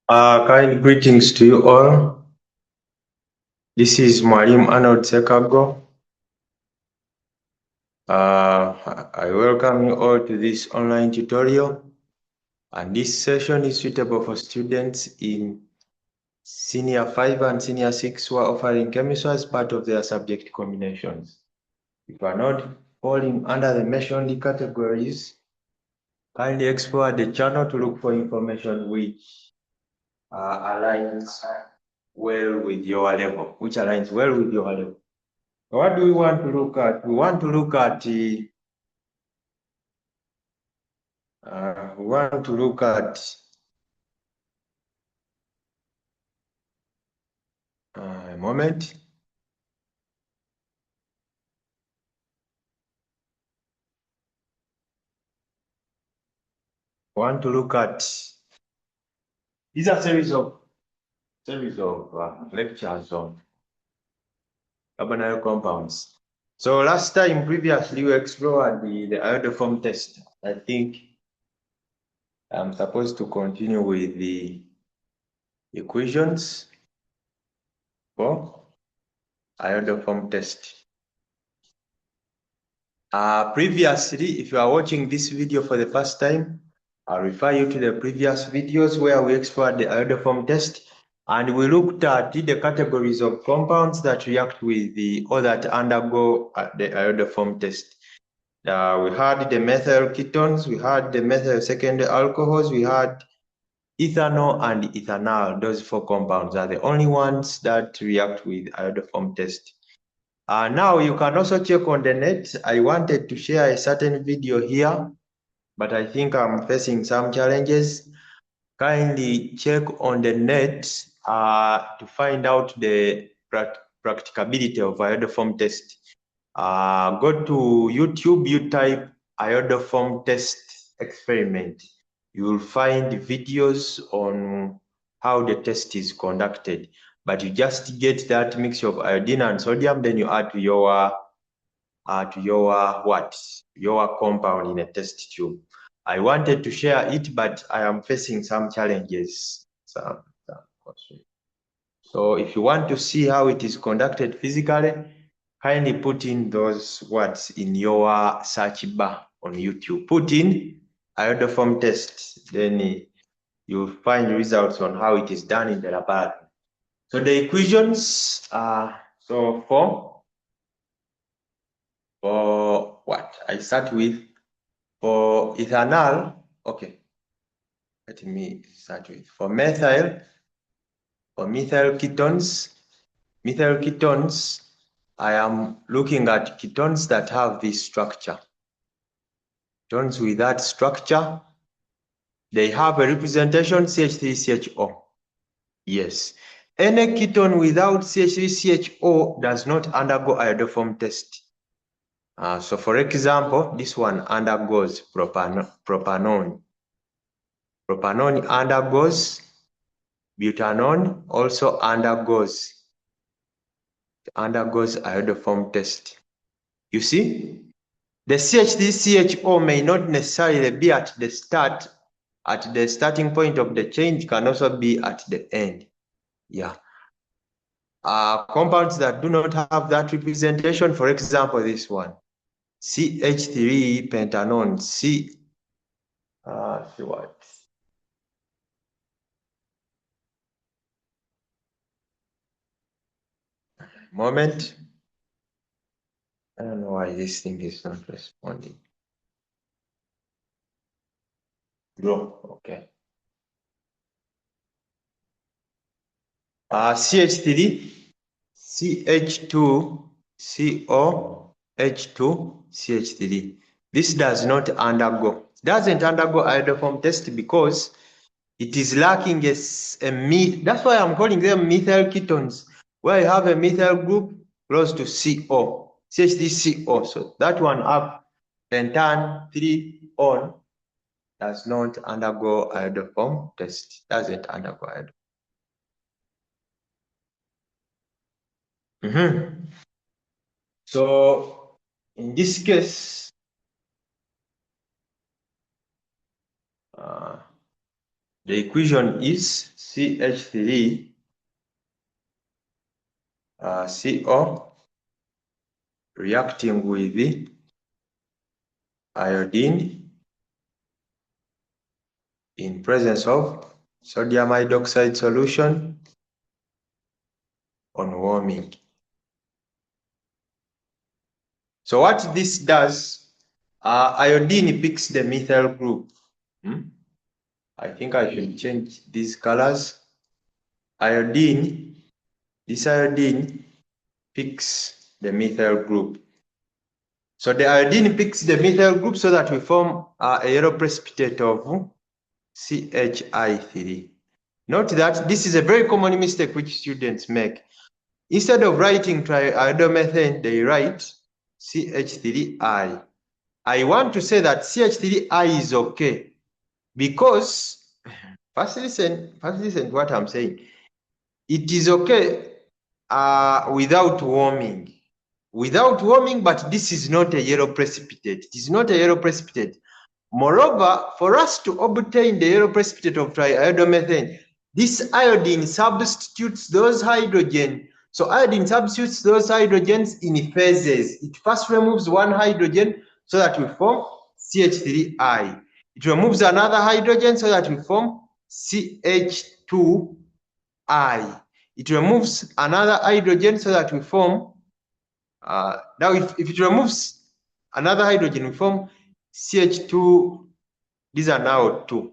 Kind greetings to you all. This is Mwalimu Arnold Sekago. I welcome you all to this online tutorial. And this session is suitable for students in Senior 5 and Senior 6 who are offering chemistry as part of their subject combinations. If you are not falling under the mentioned categories, kindly explore the channel to look for information which aligns well with your level, What do we want to look at? We want to look at a moment. We want to look at these are series of lectures on carbonyl compounds. So last time, previously, we explored the iodoform test. I think I'm supposed to continue with the equations for iodoform test. Previously, if you are watching this video for the first time, I'll refer you to the previous videos where we explored the iodoform test and we looked at the categories of compounds that react with or that undergo the iodoform test. We had the methyl ketones, we had the methyl secondary alcohols, we had ethanol and ethanol. Those four compounds are the only ones that react with iodoform test. Now you can also check on the net. I wanted to share a certain video here, but I think I'm facing some challenges. Kindly check on the net to find out the practicability of iodoform test. Go to YouTube, you type iodoform test experiment. You will find videos on how the test is conducted. But you just get that mixture of iodine and sodium, then you add to your compound in a test tube. I wanted to share it, but I am facing some challenges. So if you want to see how it is conducted physically, kindly put in those words in your search bar on YouTube. Put in iodoform test, then you'll find results on how it is done in the laboratory. So the equations are, so for what? I start with, for ethanol, okay. Let me start with, for methyl ketones, I am looking at ketones that have this structure. Ketones with that structure, they have a representation CH3CHO. Yes. Any ketone without CH3CHO does not undergo iodoform test. So for example, this one undergoes propanone. Propanone undergoes, butanone also undergoes iodoform test. You see, the CH3CHO may not necessarily be at the starting point of the change, can also be at the end. Yeah. Compounds that do not have that representation, for example, this one, CH3 pentanone, moment. I don't know why this thing is not responding. Okay. CH3, CH2, CO, H2, CH3. This doesn't undergo iodoform test because it is lacking that's why I'm calling them methyl ketones, where you have a methyl group close to CO, CH3CO. So that one up, pentan 3 on, does not undergo iodoform test, doesn't undergo iodoform. So in this case, The equation is CH3 CO reacting with iodine in presence of sodium hydroxide solution on warming. So what this does, iodine picks the methyl group. I think I should change these colors. Iodine, this iodine picks the methyl group. So the iodine picks the methyl group so that we form a yellow precipitate of CHI3. Note that this is a very common mistake which students make. Instead of writing triiodomethane, they write CH3I. I want to say that CH3I is okay because, first listen to what I'm saying. It is okay without warming. Without warming, but this is not a yellow precipitate. It is not a yellow precipitate. Moreover, for us to obtain the yellow precipitate of triiodomethane, this iodine substitutes those hydrogen. So iodine substitutes those hydrogens in phases. It first removes one hydrogen so that we form CH3I. It removes another hydrogen so that we form CH2I. It removes another hydrogen so that we form, now if it removes another hydrogen, we form CH2, these are now 2.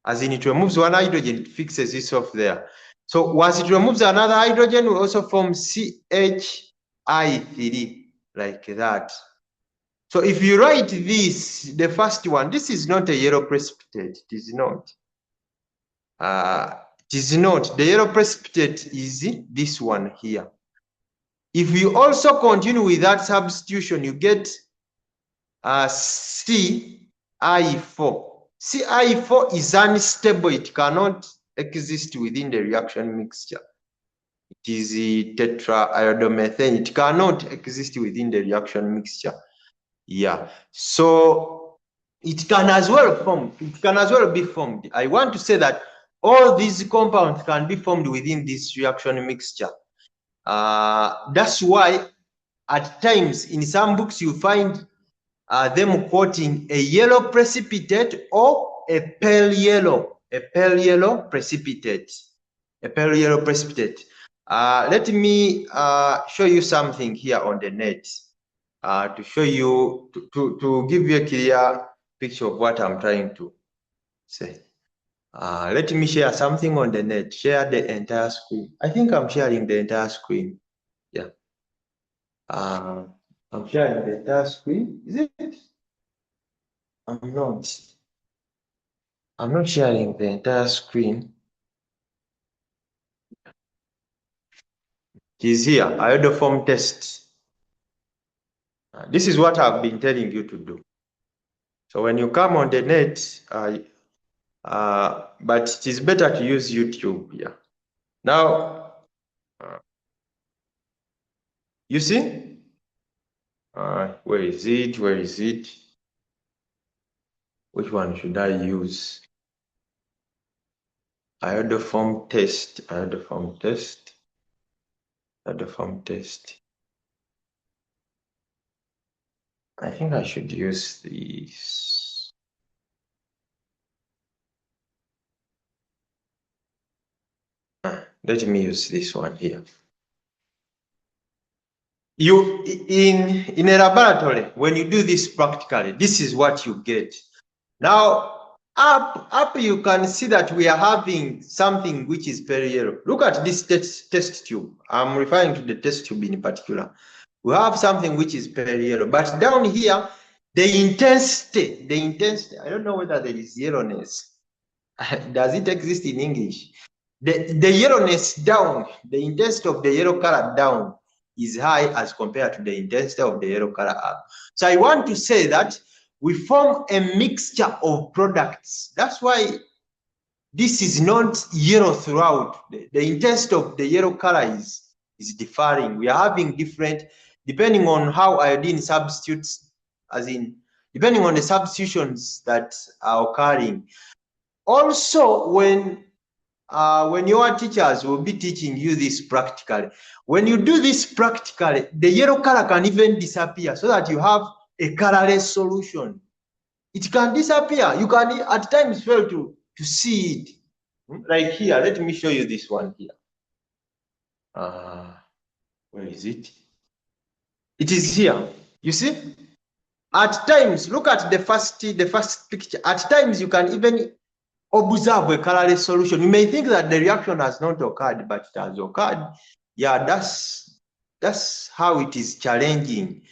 As in it removes one hydrogen, it fixes this off there. So once it removes another hydrogen, we also form CHI3, like that. So if you write this, the first one, this is not a yellow precipitate. It is not. It is not. The yellow precipitate is this one here. If you also continue with that substitution, you get CI4. CI4 is unstable. It cannot exist within the reaction mixture. It is tetraiodomethane. It cannot exist within the reaction mixture. Yeah. So it can as well form. It can as well be formed. I want to say that all these compounds can be formed within this reaction mixture. That's why at times in some books you find them quoting a yellow precipitate or a pale yellow precipitate. A pale yellow precipitate. Let me show you something here on the net to show you, to give you a clear picture of what I'm trying to say. Let me share something on the net. Share the entire screen. I think I'm sharing the entire screen. Yeah. I'm sharing the entire screen. Is it? I'm not sharing the entire screen. It is here, iodoform test. This is what I've been telling you to do. So when you come on the net, but it is better to use YouTube. Yeah. Now, you see? Where is it? Where is it? Which one should I use? Iodoform test. Iodoform test. Iodoform test. I think I should use this. Let me use this one here. You in a laboratory, when you do this practically, this is what you get. Now up you can see that we are having something which is very yellow. Look at this test tube. I'm referring to the test tube in particular. We have something which is very yellow, but down here the intensity, I don't know whether there is yellowness. Does it exist in English? The yellowness down, the intensity of the yellow color down is high as compared to the intensity of the yellow color up. So I want to say that we form a mixture of products. That's why this is not yellow throughout. The intensity of the yellow color is differing. We are having different, depending on how iodine substitutes, as in, depending on the substitutions that are occurring. Also, when your teachers will be teaching you this practically, when you do this practically, the yellow color can even disappear so that you have a colorless solution. It can disappear. You can at times fail to see it. Like here, let me show you this one here. Where is it? It is here. You see? At times, look at the first picture. At times, you can even observe a colorless solution. You may think that the reaction has not occurred, but it has occurred. Yeah, that's how it is challenging.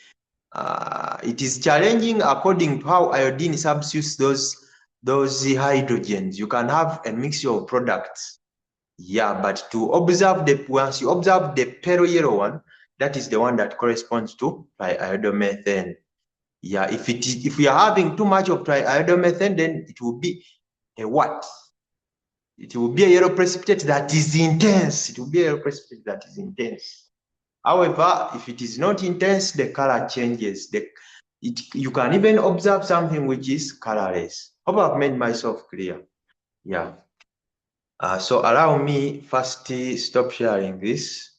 It is challenging according to how iodine substitutes those hydrogens. You can have a mixture of products. Yeah, but to observe once you observe the pale yellow one, that is the one that corresponds to triiodomethane. Yeah, if we are having too much of triiodomethane, then it will be a what? It will be a yellow precipitate that is intense. It will be a yellow precipitate that is intense. However, if it is not intense, the color changes. You can even observe something which is colorless. Hope I've made myself clear. Yeah. So allow me first stop sharing this.